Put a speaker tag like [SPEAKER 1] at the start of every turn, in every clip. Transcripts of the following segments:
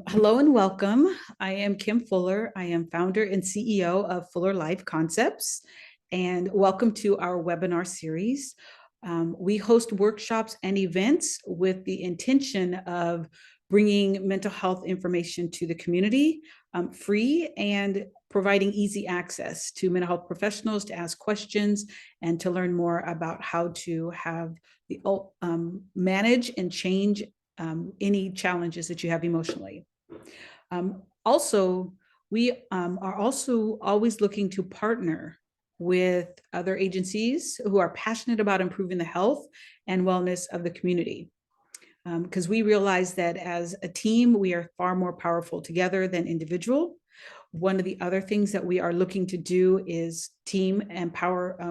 [SPEAKER 1] Hello and welcome. I am Kim Fuller. I am founder and CEO of Fuller Life Concepts, and welcome to our webinar series. We host workshops and events with the intention of bringing mental health information to the community free and providing easy access to mental health professionals to ask questions and to learn more about how to have the manage and change any challenges that you have emotionally. Also, we are also always looking to partner with other agencies who are passionate about improving the health and wellness of the community. Because we realize that as a team, we are far more powerful together than individual. One of the other things that we are looking to do is team and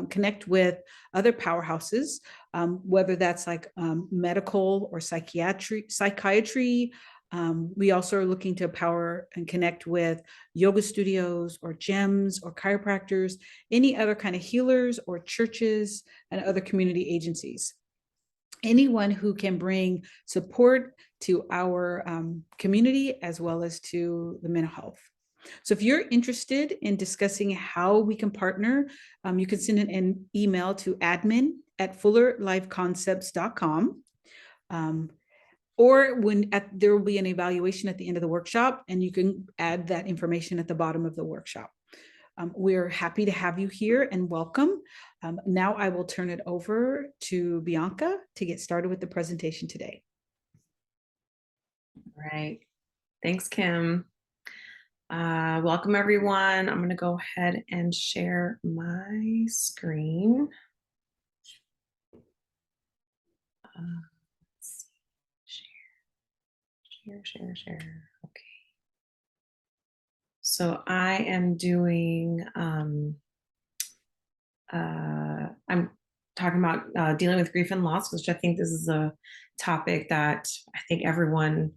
[SPEAKER 1] connect with other powerhouses, whether that's like medical or psychiatry. We also are looking to power and connect with yoga studios or gyms or chiropractors, any other kind of healers or churches and other community agencies. Anyone who can bring support to our community as well as to the mental health. So if you're interested in discussing how we can partner, you can send an email to admin@fullerlifeconcepts.com. Or there will be an evaluation at the end of the workshop, and you can add that information at the bottom of the workshop. We're happy to have you here and welcome. Now I will turn it over to Bianca to get started with the presentation today.
[SPEAKER 2] All right. Thanks, Kim. Welcome, everyone. I'm going to go ahead and share my screen. Let's see. Share. Okay. So I am doing, I'm talking about dealing with grief and loss, which I think this is a topic that I think everyone,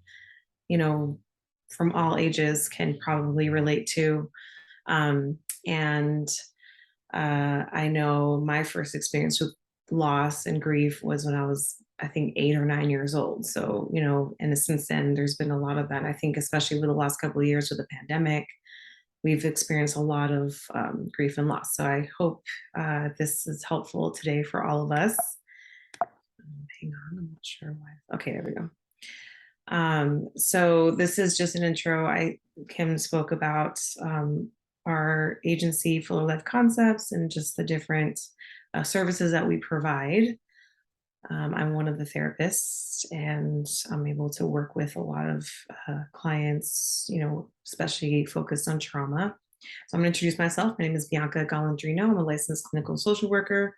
[SPEAKER 2] from all ages can probably relate to. And I know my first experience with loss and grief was when I was, I think, 8 or 9 years old. So, and since then, there's been a lot of that. I think, especially with the last couple of years with the pandemic, we've experienced a lot of grief and loss. So I hope this is helpful today for all of us. Hang on, I'm not sure why. Okay, there we go. So this is just an intro. Kim spoke about our agency, Fuller Life Concepts, and just the different services that we provide. I'm one of the therapists, and I'm able to work with a lot of clients, especially focused on trauma. So I'm going to introduce myself. My name is Bianca Galandrino. I'm a licensed clinical social worker.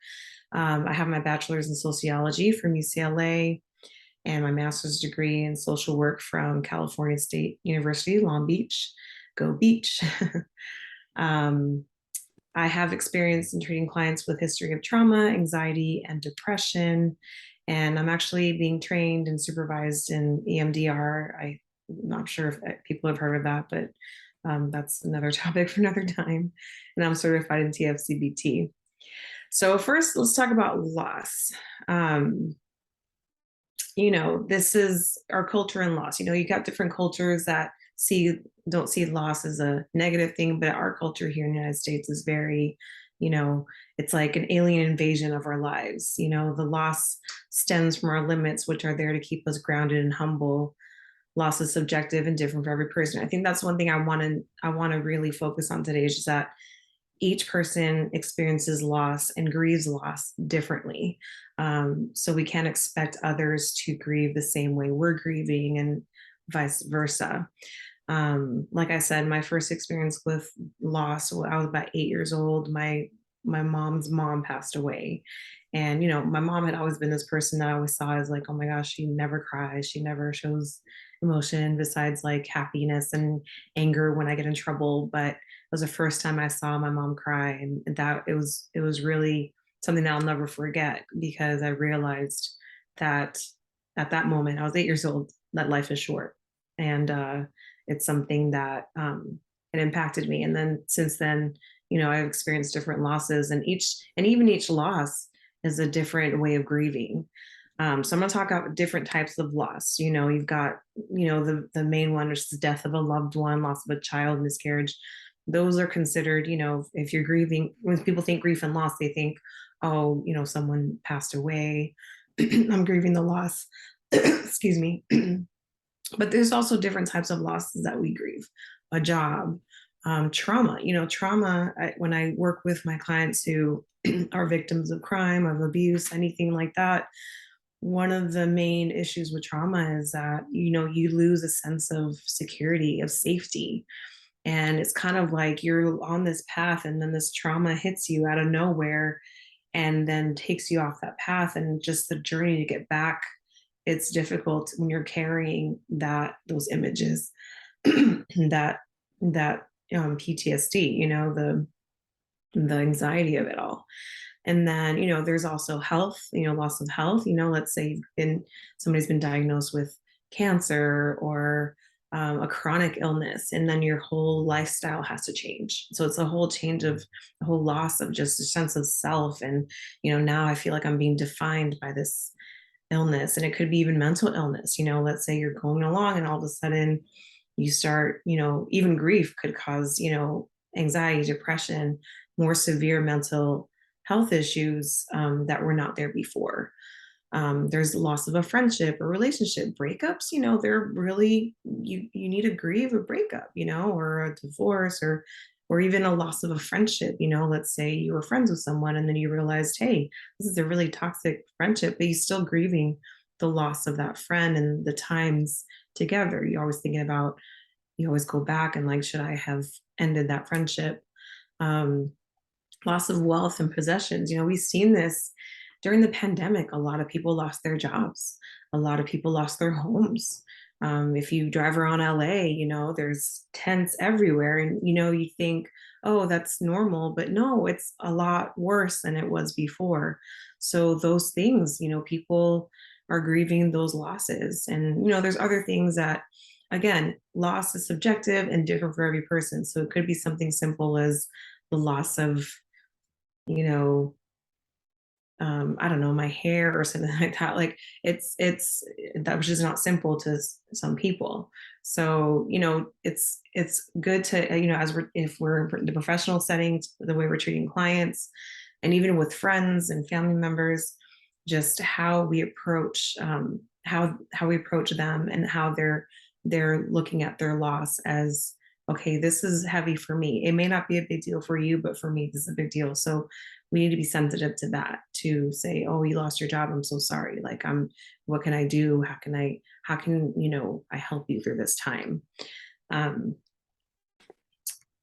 [SPEAKER 2] I have my bachelor's in sociology from UCLA and my master's degree in social work from California State University, Long Beach. Go Beach. I have experience in treating clients with history of trauma, anxiety, and depression. And I'm actually being trained and supervised in EMDR. I'm not sure if people have heard of that, but that's another topic for another time. And I'm certified in TFCBT. So first, let's talk about loss. This is our culture and loss. You got different cultures that don't see loss as a negative thing, but our culture here in the United States is very, it's like an alien invasion of our lives. The loss stems from our limits, which are there to keep us grounded and humble. Loss is subjective and different for every person. I think that's one thing I want to really focus on today, is just that each person experiences loss and grieves loss differently. So we can't expect others to grieve the same way we're grieving, and vice versa. Like I said, my first experience with loss, I was about 8 years old. My mom's mom passed away. And, my mom had always been this person that I always saw as like, oh my gosh, she never cries. She never shows emotion besides like happiness and anger when I get in trouble. But it was the first time I saw my mom cry. And that it was really something that I'll never forget, because I realized that at that moment, I was 8 years old, that life is short. And it's something that it impacted me. And then since then, I've experienced different losses, and even each loss is a different way of grieving. So I'm going to talk about different types of loss. You've got, the main one, which is the death of a loved one, loss of a child, miscarriage. Those are considered, if you're grieving, when people think grief and loss, they think, oh, someone passed away. I'm grieving the loss. Excuse me. But there's also different types of losses that we grieve. A job, trauma. Trauma. When I work with my clients who are victims of crime, of abuse, anything like that, one of the main issues with trauma is that you lose a sense of security, of safety, and it's kind of like you're on this path and then this trauma hits you out of nowhere and then takes you off that path, and just the journey to get back, it's difficult when you're carrying those images, that PTSD, the anxiety of it all. And then, there's also health, loss of health. Let's say somebody's been diagnosed with cancer or a chronic illness, and then your whole lifestyle has to change. So it's a whole change of a whole loss of just a sense of self. And, now I feel like I'm being defined by this illness. And it could be even mental illness. Let's say you're going along and all of a sudden you start, even grief could cause, anxiety, depression, more severe mental health issues that were not there before. There's loss of a friendship or relationship, breakups, they're really, you need to grieve a breakup, or a divorce, or even a loss of a friendship. Let's say you were friends with someone and then you realized, hey, this is a really toxic friendship, but you're still grieving the loss of that friend and the times together. You're always thinking about, you always go back and like, should I have ended that friendship? Loss of wealth and possessions. We've seen this during the pandemic. A lot of people lost their jobs. A lot of people lost their homes. If you drive around LA, there's tents everywhere, and you think, oh, that's normal, but no, it's a lot worse than it was before. So those things, people are grieving those losses, and there's other things that, again, loss is subjective and different for every person. So it could be something simple as the loss of, you know, I don't know, my hair or something like that. Like it's that which is not simple to some people. So, it's good to, as if we're in the professional settings, the way we're treating clients, and even with friends and family members, just how we approach, how we approach them, and how they're looking at their loss as, okay, this is heavy for me. It may not be a big deal for you, but for me, this is a big deal. So we need to be sensitive to that, to say, oh, you lost your job, I'm so sorry. Like, what can I do? How can I help you through this time? Um,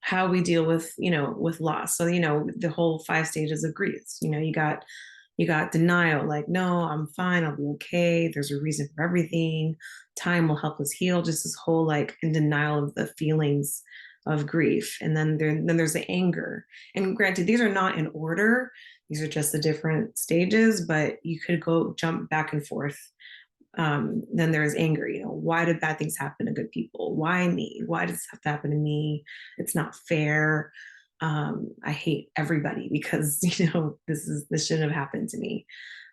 [SPEAKER 2] how we deal with, with loss. So, the whole 5 stages of grief. You got denial, like, no, I'm fine, I'll be okay. There's a reason for everything. Time will help us heal. Just this whole, like, in denial of the feelings of grief. And then there's the anger. And granted, these are not in order. These are just the different stages, but you could go jump back and forth. Then there's anger. Why did bad things happen to good people? Why me? Why does this have to happen to me? It's not fair. I hate everybody because this shouldn't have happened to me.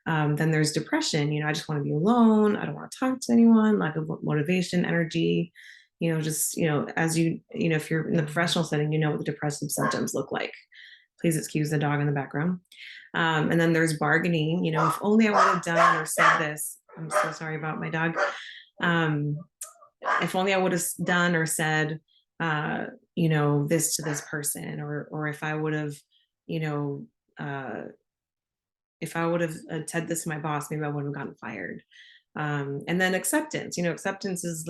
[SPEAKER 2] Then there's depression. I just want to be alone. I don't want to talk to anyone. Lack of motivation, energy. Just as if you're in the professional setting, what the depressive symptoms look like. Please excuse the dog in the background. And then there's bargaining. If only I would have done or said this. I'm so sorry about my dog. If only I would have done or said, this to this person, or if I would have, said this to my boss, maybe I wouldn't have gotten fired. And then acceptance. Acceptance is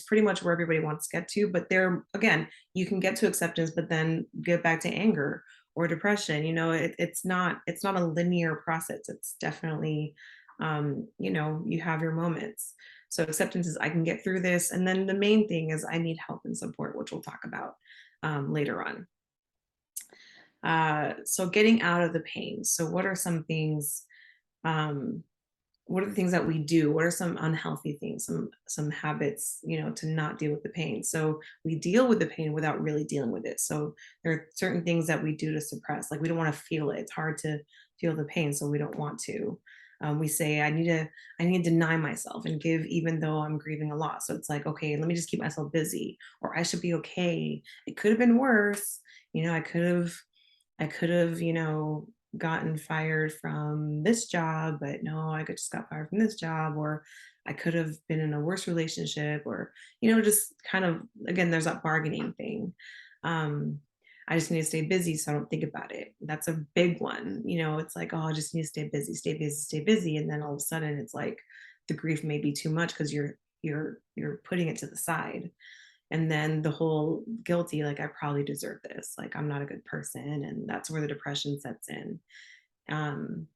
[SPEAKER 2] pretty much where everybody wants to get to, but there, again, you can get to acceptance, but then get back to anger or depression. It's not a linear process. It's definitely, you have your moments. So acceptance is, I can get through this. And then the main thing is, I need help and support, which we'll talk about later on. So getting out of the pain. So what are some things, what are the things that we do? What are some unhealthy things, some habits, to not deal with the pain? So we deal with the pain without really dealing with it. So there are certain things that we do to suppress, like we don't want to feel it. It's hard to feel the pain, so we don't want to. We say I need to deny myself and give even though I'm grieving a loss. So it's like, okay, let me just keep myself busy, or I should be okay. It could have been worse. I could have, gotten fired from this job, but no, just got fired from this job, or I could have been in a worse relationship, or, just kind of, again, there's that bargaining thing. Um, I just need to stay busy so I don't think about it. That's a big one. It's like, oh, I just need to stay busy, stay busy, stay busy. And then all of a sudden it's like the grief may be too much because you're putting it to the side. And then the whole guilty, like I probably deserve this, like I'm not a good person, and that's where the depression sets in. um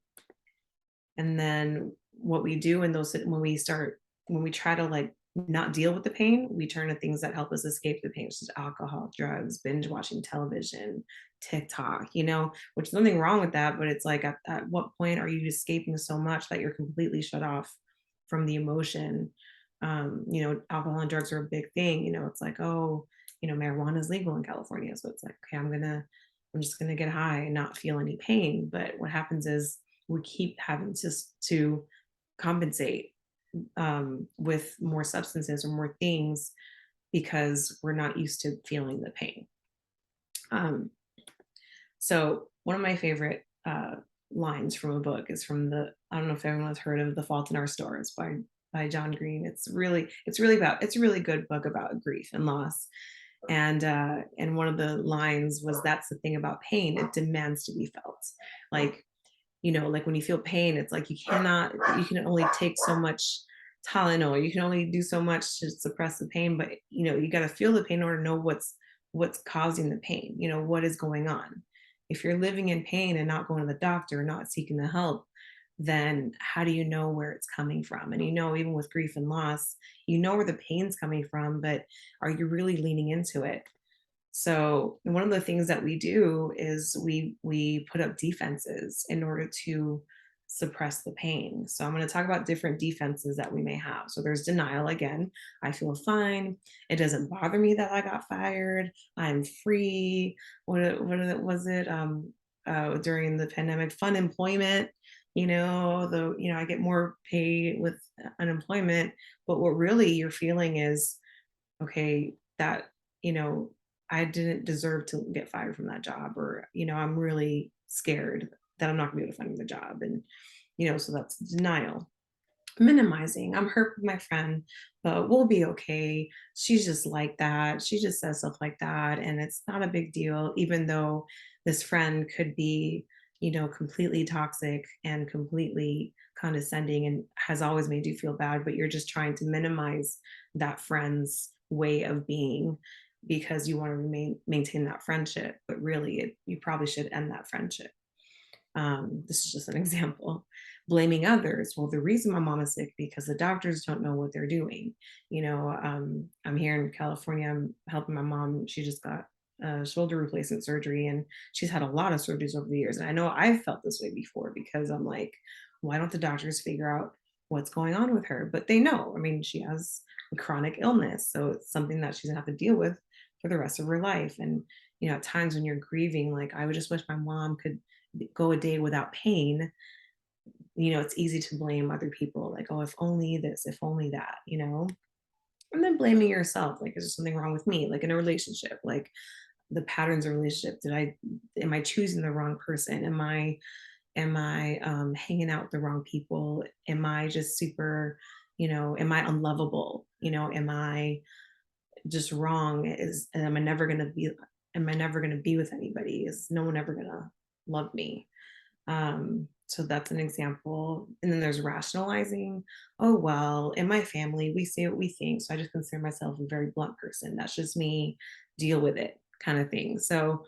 [SPEAKER 2] and then what we do in those when we try to like not deal with the pain, we turn to things that help us escape the pain, such as alcohol, drugs, binge watching television, TikTok, which is nothing wrong with that, but it's like at what point are you escaping so much that you're completely shut off from the emotion? Alcohol and drugs are a big thing. It's like, oh, marijuana is legal in California, so it's like, okay, I'm just gonna get high and not feel any pain. But what happens is we keep having to compensate with more substances or more things because we're not used to feeling the pain. Um, so one of my favorite lines from a book is from I don't know if everyone has heard of The Fault in Our Stars by John Green. It's a really good book about grief and loss. And one of the lines was, that's the thing about pain, it demands to be felt. Like, like when you feel pain, it's like you can only take so much Tylenol, you can only do so much to suppress the pain, but you got to feel the pain in order to know what's causing the pain, what is going on. If you're living in pain and not going to the doctor, not seeking the help, then how do you know where it's coming from? And even with grief and loss, you know where the pain's coming from, but are you really leaning into it? So one of the things that we do is we put up defenses in order to suppress the pain. So I'm going to talk about different defenses that we may have. So there's denial again. I feel fine. It doesn't bother me that I got fired. I'm free. Was it during the pandemic? Fun employment. I get more pay with unemployment. But what really you're feeling is, okay, that, you know, I didn't deserve to get fired from that job, or, I'm really scared that I'm not gonna be able to find another job. And, so that's denial. Minimizing, I'm hurt with my friend, but we'll be okay. She's just like that. She just says stuff like that. And it's not a big deal, even though this friend could be, completely toxic and completely condescending and has always made you feel bad, but you're just trying to minimize that friend's way of being because you want to maintain that friendship. But really, you probably should end that friendship. This is just an example. Blaming others. Well, the reason my mom is sick because the doctors don't know what they're doing. I'm here in California. I'm helping my mom. She just got shoulder replacement surgery, and she's had a lot of surgeries over the years. And I know I've felt this way before because I'm like, why don't the doctors figure out what's going on with her? But they know. I mean, she has a chronic illness, so it's something that she's gonna have to deal with for the rest of her life. And at times when you're grieving, like I would just wish my mom could go a day without pain. It's easy to blame other people, like, oh, if only this, if only that, and then blaming yourself, like, is there something wrong with me, like in a relationship, like the patterns of relationship, am I choosing the wrong person, am I hanging out with the wrong people, am I just super, am I unlovable, am I just wrong, and am I never going to be with anybody, is no one ever going to love me? So that's an example. And then there's rationalizing. Oh, well, in my family, we say what we think. So I just consider myself a very blunt person. That's just me, deal with it kind of thing. So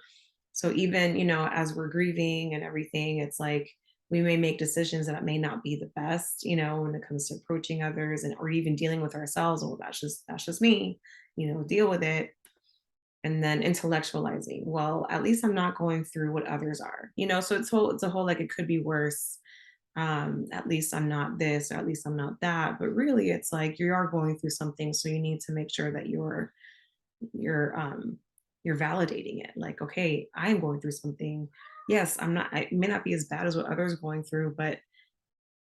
[SPEAKER 2] even, as we're grieving and everything, it's like we may make decisions that may not be the best, when it comes to approaching others and or even dealing with ourselves. Oh, that's just me, deal with it. And then intellectualizing, well, at least I'm not going through what others are, so it's a whole, like, it could be worse. At least I'm not this, or at least I'm not that, but really it's like you are going through something, so you need to make sure that you're you're validating it, like, okay, I'm going through something. Yes, I'm not, I may not be as bad as what others are going through, but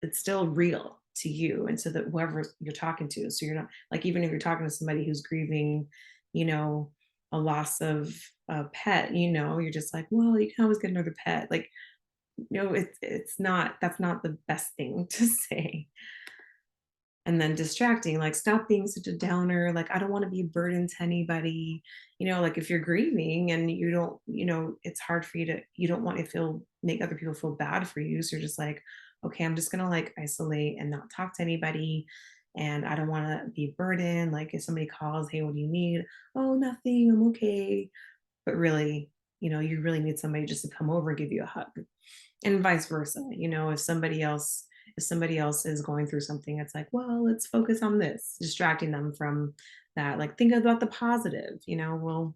[SPEAKER 2] it's still real to you and to the whoever you're talking to. So you're not like, even if you're talking to somebody who's grieving, you know, a loss of a pet, you're just like, well, you can always get another pet. Like, it's not, that's not the best thing to say. And then distracting, like, stop being such a downer. Like, I don't want to be a burden to anybody. Like if you're grieving and you don't, it's hard for you to, you don't want to make other people feel bad for you. So you're just like, okay, I'm just going to like isolate and not talk to anybody. And I don't want to be a burden. Like if somebody calls, hey, what do you need? Oh, nothing. I'm okay. But really, you really need somebody just to come over and give you a hug, and vice versa. If somebody else is going through something, it's like, well, let's focus on this, distracting them from that. Like, think about the positive. Well,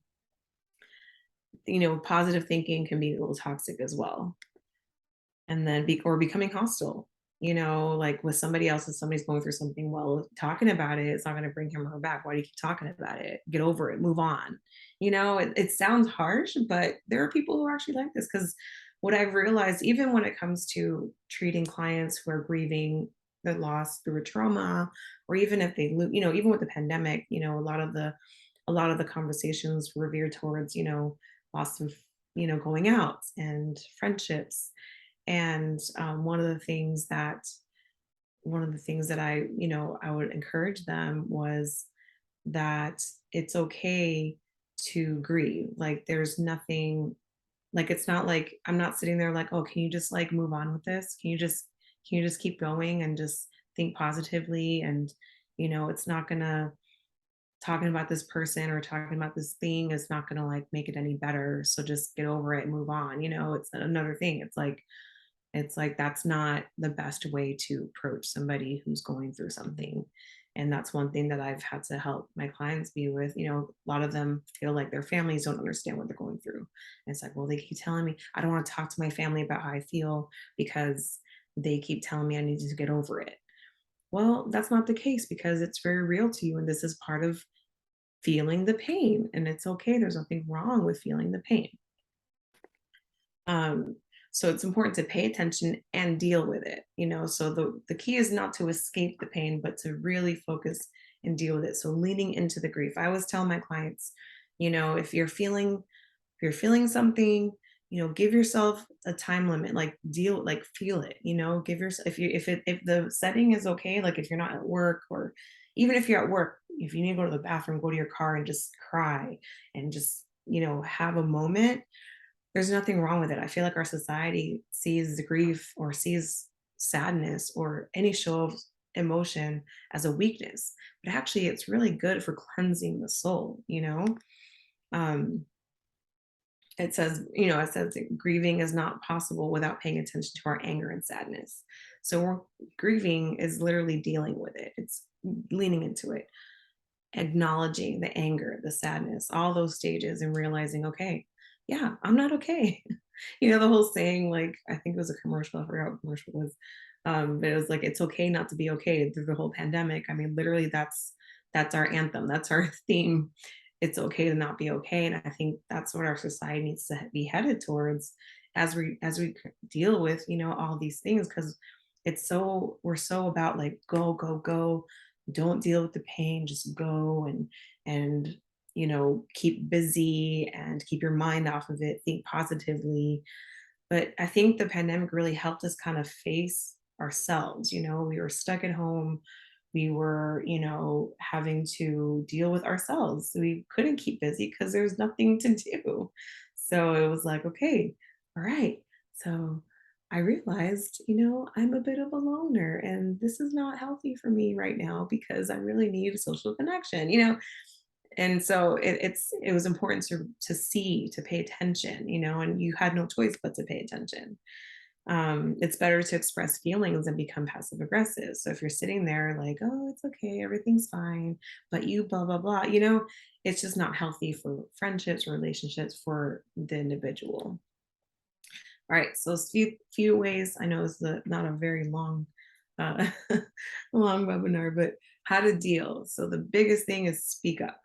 [SPEAKER 2] positive thinking can be a little toxic as well. And then or becoming hostile, like with somebody else, if somebody's going through something, well, talking about it, it's not going to bring him or her back. Why do you keep talking about it? Get over it, move on. It sounds harsh, but there are people who are actually like this. Because what I've realized, even when it comes to treating clients who are grieving their loss through a trauma, or even if they lose, even with the pandemic, a lot of the conversations were veered towards, loss of, going out and friendships. And one of the things that I would encourage them was that it's okay to grieve. Like there's nothing, like it's not like I'm not sitting there like, oh, can you just like move on with this? Can you just keep going and just think positively? And it's not gonna, talking about this person or talking about this thing is not gonna like make it any better. So just get over it and move on. It's another thing. It's like that's not the best way to approach somebody who's going through something. And that's one thing that I've had to help my clients be with. A lot of them feel like their families don't understand what they're going through. And it's like, well, they keep telling me I don't want to talk to my family about how I feel because they keep telling me I need to get over it. Well, that's not the case, because it's very real to you. And this is part of feeling the pain. And it's okay. There's nothing wrong with feeling the pain. Um, so it's important to pay attention and deal with it. So the key is not to escape the pain, but to really focus and deal with it. So leaning into the grief. I always tell my clients, if you're feeling something, give yourself a time limit, like feel it, give yourself, if the setting is okay, like if you're not at work, or even if you're at work, if you need to go to the bathroom, go to your car and just cry and just, have a moment. There's nothing wrong with it. I feel like our society sees grief or sees sadness or any show of emotion as a weakness, but actually it's really good for cleansing the soul. Um, it says that grieving is not possible without paying attention to our anger and sadness. So grieving is literally dealing with it. It's leaning into it, acknowledging the anger, the sadness, all those stages, and realizing, okay, yeah, I'm not okay. The whole saying, like, I think it was a commercial, I forgot what commercial it was. But it was like, it's okay not to be okay, through the whole pandemic. I mean, literally that's our anthem, that's our theme. It's okay to not be okay. And I think that's what our society needs to be headed towards, as we deal with, all these things. Because we're so about like, go, go, go, don't deal with the pain, just go and keep busy and keep your mind off of it, think positively. But I think the pandemic really helped us kind of face ourselves. We were stuck at home. We were, having to deal with ourselves. We couldn't keep busy because there's nothing to do. So it was like, okay, all right. So I realized, I'm a bit of a loner, and this is not healthy for me right now because I really need social connection. And so it was important to see, to pay attention, and you had no choice but to pay attention. It's better to express feelings and become passive aggressive. So if you're sitting there like, oh, it's okay, everything's fine, but you blah blah blah, it's just not healthy for friendships, relationships, for the individual. All right, so few ways. I know it's not a very long uh, long webinar, but how to deal. So the biggest thing is speak up.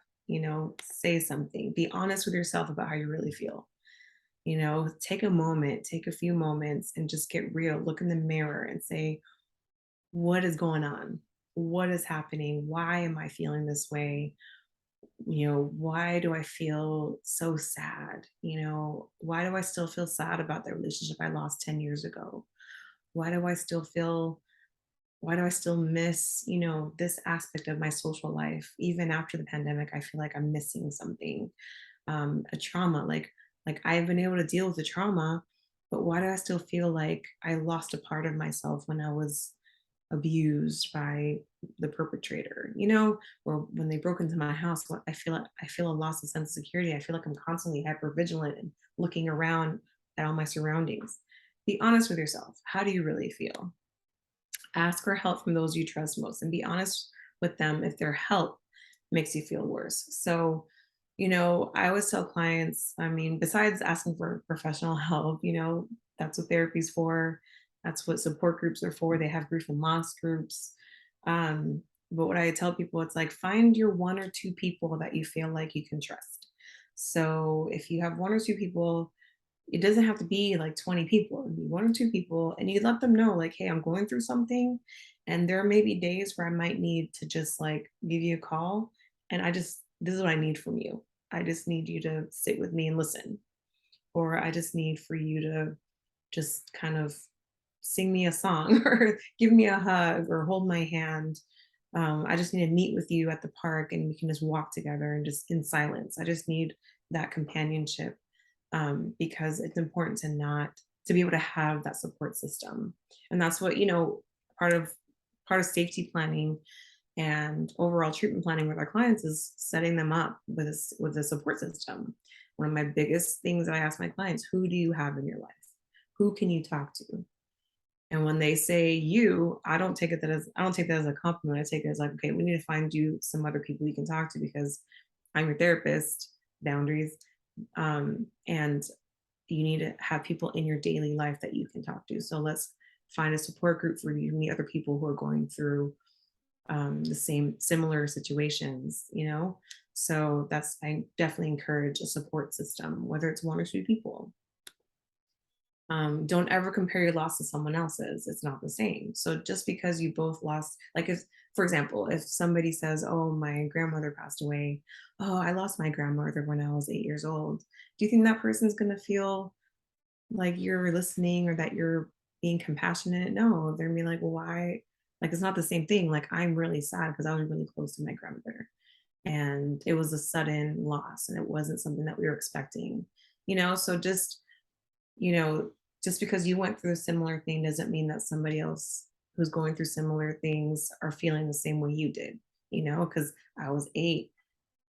[SPEAKER 2] Say something. Be honest with yourself about how you really feel. Take a moment, take a few moments, and just get real. Look in the mirror and say, what is going on? What is happening? Why am I feeling this way? Why do I feel so sad? Why do I still feel sad about the relationship I lost 10 years ago? Why do I still feel, why do I still miss, this aspect of my social life? Even after the pandemic, I feel like I'm missing something, a trauma. Like I've been able to deal with the trauma, but why do I still feel like I lost a part of myself when I was abused by the perpetrator, or when they broke into my house? I feel a loss of sense of security. I feel like I'm constantly hyper vigilant and looking around at all my surroundings. Be honest with yourself. How do you really feel? Ask for help from those you trust most, and be honest with them if their help makes you feel worse. So, I always tell clients, I mean, besides asking for professional help, that's what therapy's for. That's what support groups are for. They have grief and loss groups. But what I tell people, it's like find your one or two people that you feel like you can trust. So if you have one or two people, it doesn't have to be like 20 people. It can be one or two people, and you let them know, like, hey, I'm going through something. And there may be days where I might need to just like give you a call. And this is what I need from you. I just need you to sit with me and listen. Or I just need for you to just kind of sing me a song or give me a hug or hold my hand. I just need to meet with you at the park and we can just walk together and just in silence. I just need that companionship, because it's important to be able to have that support system. And that's what, part of part of safety planning and overall treatment planning with our clients is setting them up with a support system. One of my biggest things that I ask my clients, who do you have in your life? Who can you talk to? And when they say you, I don't take that as a compliment. I take it as like, okay, we need to find you some other people you can talk to because I'm your therapist, boundaries. And you need to have people in your daily life that you can talk to. So let's find a support group for you to meet other people who are going through, the same similar situations. So I definitely encourage a support system, whether it's one or two people. Don't ever compare your loss to someone else's. It's not the same. So just because you both lost, like if, for example, if somebody says, "Oh, my grandmother passed away," "Oh, I lost my grandmother when I was 8 years old," do you think that person's going to feel like you're listening or that you're being compassionate? No, they're gonna be like, "Well, why?" Like it's not the same thing. Like I'm really sad because I was really close to my grandmother, and it was a sudden loss, and it wasn't something that we were expecting. So you know, just because you went through a similar thing doesn't mean that somebody else who's going through similar things are feeling the same way you did, because I was 8,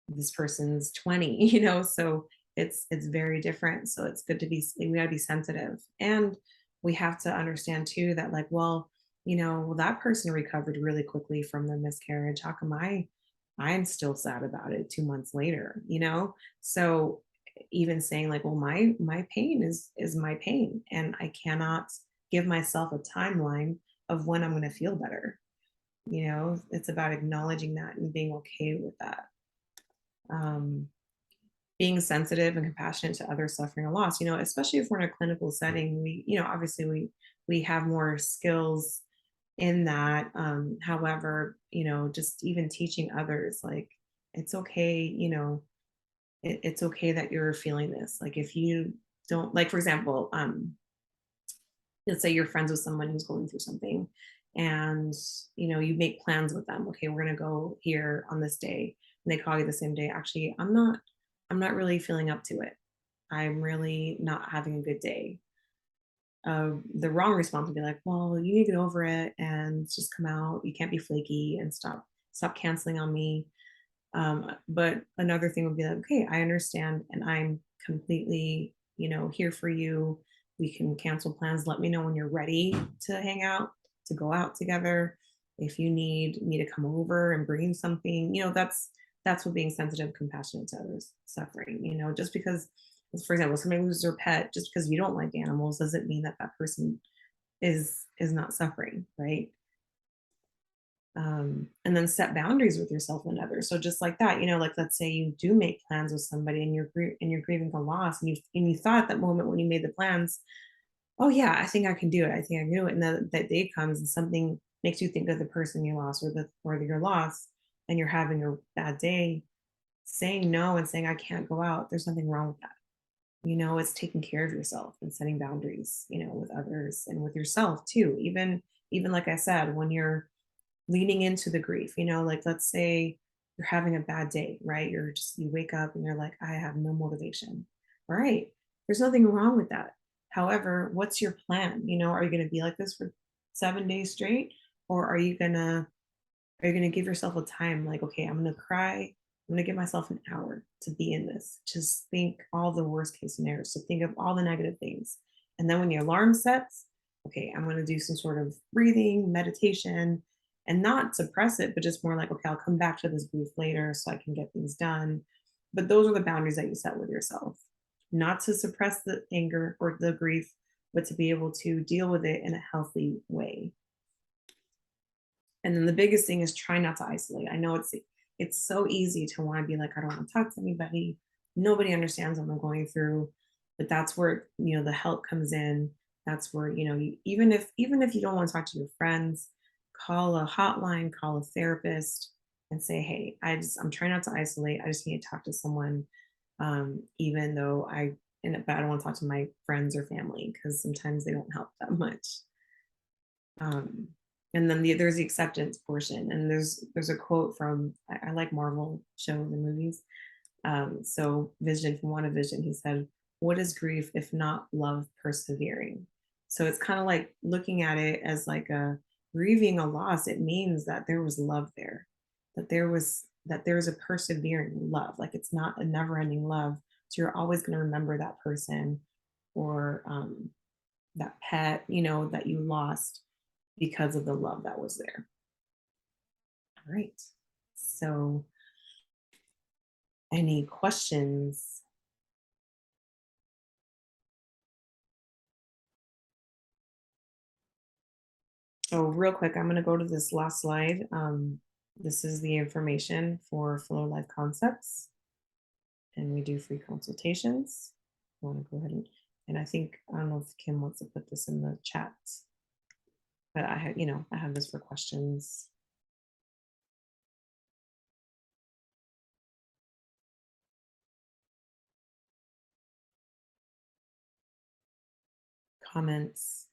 [SPEAKER 2] this person's 20, so it's very different. So it's good to we got to be sensitive. And we have to understand too that like, well, well, that person recovered really quickly from the miscarriage. How come I'm still sad about it 2 months later, so even saying like, well, my pain is my pain, and I cannot give myself a timeline of when I'm going to feel better. It's about acknowledging that and being okay with that. um, Being sensitive and compassionate to others suffering a loss, especially if we're in a clinical setting, obviously we have more skills in that. However, just even teaching others, like, it's okay, it's okay that you're feeling this. Like if you don't, like, for example, let's say you're friends with someone who's going through something, and you make plans with them. Okay, we're going to go here on this day, and they call you the same day. Actually, I'm not really feeling up to it. I'm really not having a good day. The wrong response would be like, well, you need to get over it and just come out. You can't be flaky and stop canceling on me. But another thing would be like, okay, I understand, and I'm completely, here for you. We can cancel plans. Let me know when you're ready to hang out, to go out together. If you need me to come over and bring you something, that's what being sensitive, compassionate to others suffering. Just because, for example, somebody loses their pet, just because you don't like animals doesn't mean that that person is not suffering, right? And then set boundaries with yourself and others. So just like that, like let's say you do make plans with somebody and you're grieving a loss, and you thought at that moment when you made the plans, oh yeah, I think I can do it. I think I can do it. And then that day comes and something makes you think of the person you lost or your loss, and you're having a bad day, saying no and saying I can't go out, there's nothing wrong with that. It's taking care of yourself and setting boundaries, with others and with yourself too. Even like I said, when you're leaning into the grief, like let's say you're having a bad day, right? You wake up and you're like, I have no motivation. All right. There's nothing wrong with that. However, what's your plan? Are you going to be like this for 7 days straight? Or are you going to give yourself a time like, okay, I'm going to cry. I'm going to give myself an hour to be in this. Just think all the worst case scenarios. So think of all the negative things. And then when your alarm sets, okay, I'm going to do some sort of breathing, meditation, and not suppress it, but just more like, okay, I'll come back to this grief later so I can get things done. But those are the boundaries that you set with yourself, not to suppress the anger or the grief, but to be able to deal with it in a healthy way. And then the biggest thing is try not to isolate. I know it's so easy to want to be like, I don't want to talk to anybody. Nobody understands what I'm going through. But that's where, the help comes in. That's where, even if you don't want to talk to your friends, call a hotline, call a therapist and say, hey, I'm trying not to isolate. I just need to talk to someone. Even though but I don't want to talk to my friends or family because sometimes they don't help that much. Um, and then there's the acceptance portion, and there's a quote from I like Marvel shows and movies. So Vision from WandaVision, he said, "What is grief if not love persevering?" So it's kind of like looking at it as like a grieving a loss. It means that there was love there, that there was a persevering love. Like it's not a never-ending love. So you're always going to remember that person or that pet, that you lost because of the love that was there. All right. So, any questions? So, real quick, I'm going to go to this last slide. This is the information for Flow Life Concepts, and we do free consultations. I want to go ahead and I don't know if Kim wants to put this in the chat, but I have this for questions. Comments.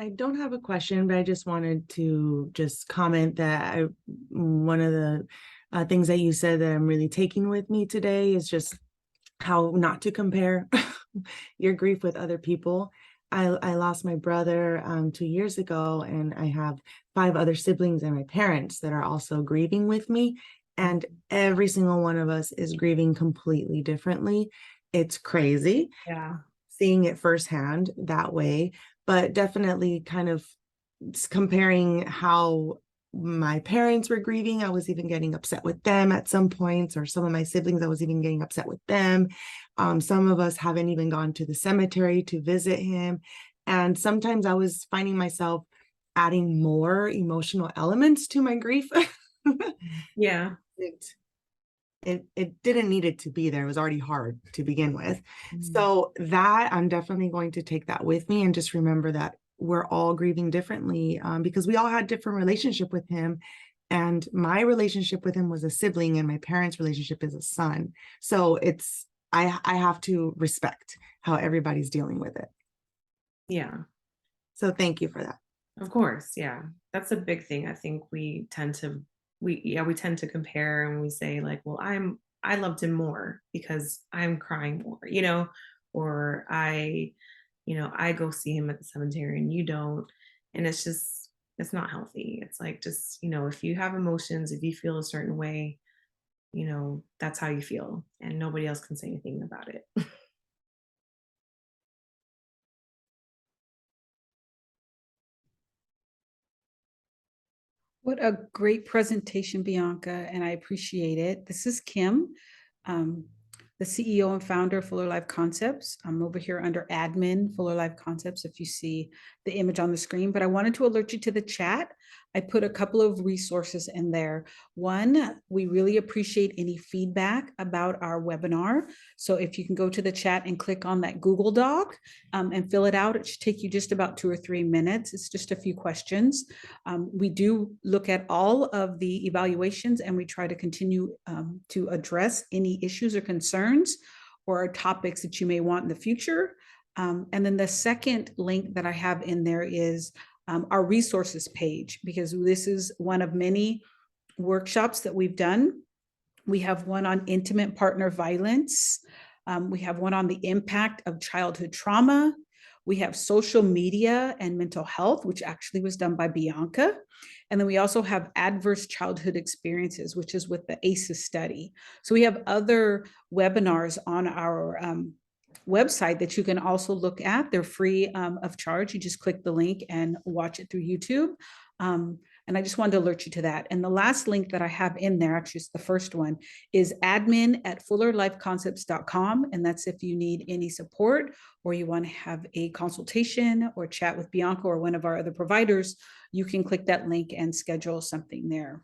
[SPEAKER 3] I don't have a question, but I just wanted to just comment that one of the things that you said that I'm really taking with me today is just how not to compare your grief with other people. I lost my brother 2 years ago, and I have 5 other siblings and my parents that are also grieving with me. And every single one of us is grieving completely differently. It's crazy.
[SPEAKER 2] Yeah.
[SPEAKER 3] Seeing it firsthand that way, but definitely kind of comparing how my parents were grieving. I was even getting upset with them at some points, or some of my siblings, I was even getting upset with them. Some of us haven't even gone to the cemetery to visit him. And sometimes I was finding myself adding more emotional elements to my grief.
[SPEAKER 2] Yeah.
[SPEAKER 3] It didn't need it to be there. It was already hard to begin with. So that I'm definitely going to take that with me and just remember that we're all grieving differently, because we all had different relationship with him. And my relationship with him was a sibling, and my parents' relationship is a son. So I have to respect how everybody's dealing with it.
[SPEAKER 2] Yeah.
[SPEAKER 3] So thank you for that.
[SPEAKER 2] Of course, yeah. That's a big thing. I think we tend to compare, and we say like, well, I loved him more because I'm crying more, or I go see him at the cemetery and you don't. And it's not healthy. It's like, just, if you have emotions, if you feel a certain way, that's how you feel, and nobody else can say anything about it.
[SPEAKER 1] What a great presentation, Bianca, and I appreciate it. This is Kim, the CEO and founder of Fuller Life Concepts. I'm over here under admin, Fuller Life Concepts, if you see the image on the screen, but I wanted to alert you to the chat. I put a couple of resources in there. One, we really appreciate any feedback about our webinar. So if you can go to the chat and click on that Google Doc and fill it out, it should take you just about 2 or 3 minutes. It's just a few questions. We do look at all of the evaluations, and we try to continue to address any issues or concerns or topics that you may want in the future. And then the second link that I have in there is our resources page, because this is one of many workshops that we've done. We have one on intimate partner violence. We have one on the impact of childhood trauma. We have social media and mental health, which actually was done by Bianca. And then we also have adverse childhood experiences, which is with the ACEs study. So we have other webinars on our website that you can also look at. They're free of charge. You just click the link and watch it through YouTube. And I just wanted to alert you to that. And the last link that I have in there, actually it's the first one, is admin@fullerlifeconcepts.com. And that's if you need any support or you want to have a consultation or chat with Bianca or one of our other providers, you can click that link and schedule something there.